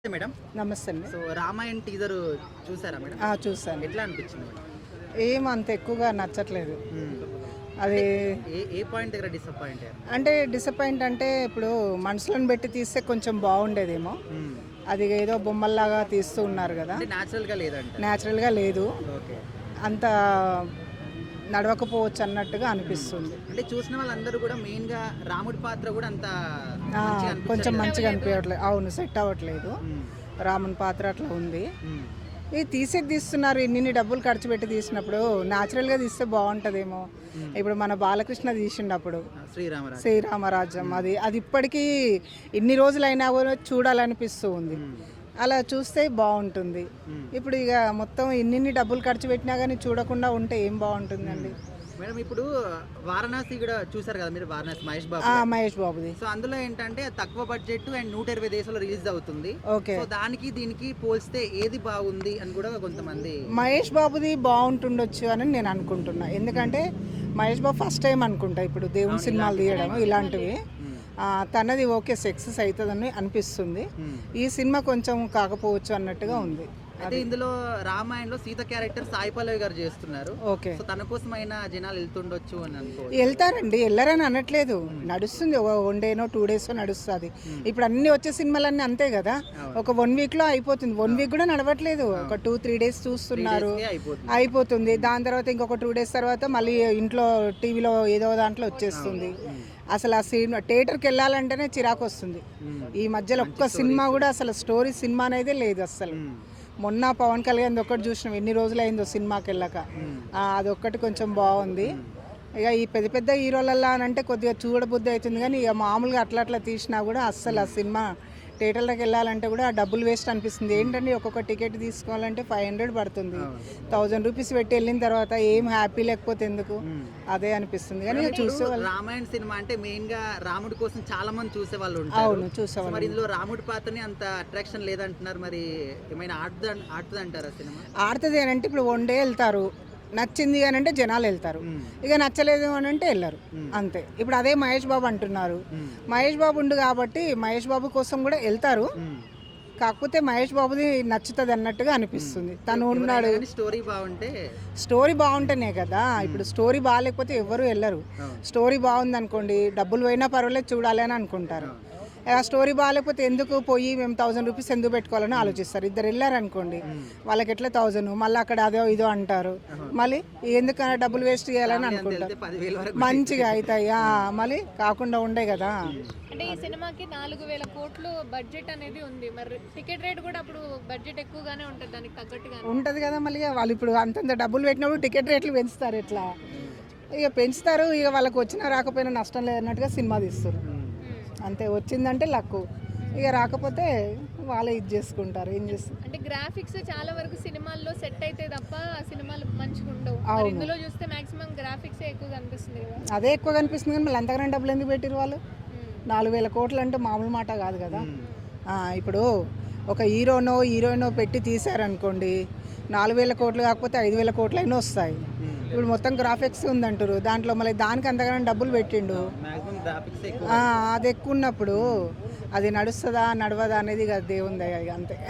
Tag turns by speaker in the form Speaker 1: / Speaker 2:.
Speaker 1: నమస్తే మేడం.
Speaker 2: నమస్తే అండి.
Speaker 1: సో రామాయణ్ టీజర్ చూసారా మేడం?
Speaker 2: చూసాను.
Speaker 1: ఎట్లా అనిపించింది మేడం?
Speaker 2: ఏం అంత ఎక్కువగా నచ్చట్లేదు. అది
Speaker 1: ఏ ఏ పాయింట్ దగ్గర డిసప్పాయింట్ అయ్యారు?
Speaker 2: అంటే డిసప్పాయింట్ అంటే ఇప్పుడు మనుషులను పెట్టి తీస్తే కొంచెం బాగుండేదేమో. అది ఏదో బొమ్మల్లాగా తీస్తూ ఉన్నారు కదా,
Speaker 1: అంటే న్యాచురల్గా లేదంట.
Speaker 2: న్యాచురల్గా లేదు,
Speaker 1: ఓకే.
Speaker 2: అంత నడవకపోవచ్చు అన్నట్టుగా అనిపిస్తుంది.
Speaker 1: అంటే చూసిన వాళ్ళందరూ కూడా మెయిన్గా రాముడి పాత్ర కూడా అంత
Speaker 2: కొంచెం మంచిగా అనిపించట్లేదు. అవును, సెట్ అవ్వట్లేదు. రాముని పాత్ర అట్లా ఉంది. ఇది తీస్తున్నారు, ఇన్ని డబ్బులు ఖర్చు పెట్టి తీసినప్పుడు న్యాచురల్గా తీస్తే బాగుంటుందేమో. ఇప్పుడు మన బాలకృష్ణ తీసినప్పుడు శ్రీరామరాజ్యం, అది ఇప్పటికీ ఇన్ని రోజులైనా కూడా చూడాలనిపిస్తూ ఉంది. అలా చూస్తే బాగుంటుంది. ఇప్పుడు ఇక మొత్తం ఇన్ని డబ్బులు ఖర్చు పెట్టినా కానీ చూడకుండా ఉంటే ఏం బాగుంటుందండి
Speaker 1: మేడం? ఇప్పుడు వారణాసి కూడా చూసారు కదా మీరు, వారణాసి మహేష్ బాబుది. సో అందులో ఏంటంటే తక్కువ బడ్జెట్ అండ్ 120 దేశాల్లో రిలీజ్ అవుతుంది.
Speaker 2: ఓకే.
Speaker 1: సో దానికి దీనికి పోల్స్తే ఏది బాగుంది అని కూడా కొంతమంది.
Speaker 2: మహేష్ బాబుది బాగుంటుండొచ్చు అని నేను అనుకుంటున్నా. ఎందుకంటే మహేష్ బాబు ఫస్ట్ టైం అనుకుంటా ఇప్పుడు దేవుని సినిమాలు తీయడం ఇలాంటివి. తనది ఓకే సక్సెస్ అవుతుందని అనిపిస్తుంది. ఈ సినిమా కొంచెం కాకపోవచ్చు అన్నట్టుగా ఉంది.
Speaker 1: అయితే ఇందులో రామాయణంలో సీత క్యారెక్టర్ సాయి పల్లవి గారు చేస్తున్నారు.
Speaker 2: ఓకే.
Speaker 1: సో తన కోసమైనా జనాలు వెళ్తుండొచ్చు అని అనుకో.
Speaker 2: వెళ్తారండి, వెళ్ళరని అనట్లేదు. నడుస్తుంది, ఒక 1 డేనో 2 డేసో నడుస్తుంది. ఇప్పుడు అన్ని వచ్చే సినిమాలన్నీ అంతే కదా, ఒక 1 వీక్లో అయిపోతుంది. 1 వీక్ కూడా నడవట్లేదు, ఒక 2-3 డేస్ చూస్తున్నారు, అయిపోతుంది. దాని తర్వాత ఇంకొక 2 డేస్ తర్వాత మళ్ళీ ఇంట్లో టీవీలో ఏదో దాంట్లో వచ్చేస్తుంది. అసలు ఆ సినిమా థియేటర్కి వెళ్ళాలంటేనే చిరాకు వస్తుంది. ఈ మధ్యలో ఒక్క సినిమా కూడా అసలు స్టోరీ సినిమా అనేది లేదు అసలు. మొన్న పవన్ కళ్యాణ్ ఒకటి చూసినాం, ఎన్ని రోజులు అయిందో సినిమాకి వెళ్ళాక. అదొక్కటి కొంచెం బాగుంది. ఇక ఈ పెద్ద పెద్ద హీరోలల్లా అని అంటే కొద్దిగా చూడబుద్ధి అవుతుంది, కానీ ఇక మామూలుగా అట్లా తీసినా కూడా అస్సలు ఆ సినిమా థియేటర్లోకి వెళ్ళాలంటే కూడా డబ్బులు వేస్ట్ అనిపిస్తుంది. ఏంటంటే ఒక్కొక్క టికెట్ తీసుకోవాలంటే 500 పడుతుంది. 1000 రూపీస్ పెట్టి వెళ్ళిన తర్వాత ఏం హ్యాపీ లేకపోతే ఎందుకు, అదే అనిపిస్తుంది. కానీ చూసేవాళ్ళు
Speaker 1: రామాయణ సినిమా అంటే మెయిన్ గా రాముడి కోసం చాలా మంది చూసేవాళ్ళు ఉంటారు.
Speaker 2: అవును, చూసేవాళ్ళు.
Speaker 1: మరి ఇందులో రాముడి పాత్రని అంత అట్రాక్షన్ లేదంటున్నారు, మరి ఏమైనా ఆడుతుంది అంటారా సినిమా?
Speaker 2: ఆడుతుంది అని అంటే ఇప్పుడు 1 డే వెళ్తారు, నచ్చింది అని అంటే జనాలు వెళ్తారు, ఇక నచ్చలేదు అని అంటే వెళ్ళరు, అంతే. ఇప్పుడు అదే మహేష్ బాబు అంటున్నారు, మహేష్ బాబు ఉండు కాబట్టి మహేష్ బాబు కోసం కూడా వెళ్తారు. కాకపోతే మహేష్ బాబుది నచ్చుతుంది అన్నట్టుగా అనిపిస్తుంది. తను ఉన్నాడు, స్టోరీ బాగుంటేనే కదా. ఇప్పుడు స్టోరీ బాగాలేకపోతే ఎవరు వెళ్ళరు. స్టోరీ బాగుంది అనుకోండి, డబ్బులు పోయినా పర్వాలేదు చూడాలి అని అనుకుంటారు. ఆ స్టోరీ బాగాలేకపోతే ఎందుకు పోయి మేము 1000 రూపీస్ ఎందుకు పెట్టుకోవాలని ఆలోచిస్తారు. ఇద్దరు వెళ్ళారనుకోండి, వాళ్ళకి ఎట్లా 1000, మళ్ళీ అక్కడ అదో ఇదో అంటారు, మళ్ళీ ఎందుకు డబ్బులు వేస్ట్ చేయాలని అనుకుంటారు. మంచిగా అవుతాయి, మళ్ళీ కాకుండా ఉండే కదా.
Speaker 3: అంటే ఈ సినిమాకి 4000 కోట్లు బడ్జెట్ అనేది ఉంది. మరి టికెట్ రేట్ కూడా అప్పుడు బడ్జెట్ ఎక్కువగానే ఉంటుంది, దానికి తగ్గట్టుగా
Speaker 2: ఉంటుంది కదా. మళ్ళీ వాళ్ళు ఇప్పుడు అంతంత డబ్బులు పెట్టినప్పుడు టికెట్ రేట్లు పెంచుతారు. ఎట్లా ఇక పెంచుతారు, ఇక వాళ్ళకి వచ్చినా రాకపోయినా నష్టం లేదన్నట్టుగా సినిమా తీస్తారు, అంతే. వచ్చిందంటే లక్కు, ఇక రాకపోతే వాళ్ళే ఇది చేసుకుంటారు. ఏం చేస్తారు
Speaker 3: అంటే గ్రాఫిక్స్ చాలా వరకు సినిమాల్లో సెట్ అయితే తప్ప సినిమాలు మంచిగా ఉండవు. ఇందులో చూస్తే మాక్సిమం గ్రాఫిక్స్ ఎక్కువ కనిపిస్తుంది కదా.
Speaker 2: అదే ఎక్కువ కనిపిస్తుంది, కానీ మళ్ళీ అంతకన్నా డబ్బులు ఎందుకు పెట్టిరు వాళ్ళు? 4000 కోట్లు అంటే మామూలు మాట కాదు కదా. ఇప్పుడు ఒక హీరోయినో పెట్టి తీసారనుకోండి, 4000 కోట్లు కాకపోతే 5000 కోట్లు అయినా వస్తాయి. ఇప్పుడు మొత్తం గ్రాఫిక్స్ ఉందంటారు, దాంట్లో మళ్ళీ దానికి అంతగానో డబ్బులు పెట్టిండు. అది ఎక్కువ ఉన్నప్పుడు అది నడుస్తుందా నడవదా అనేది దేవుంది, అంతే.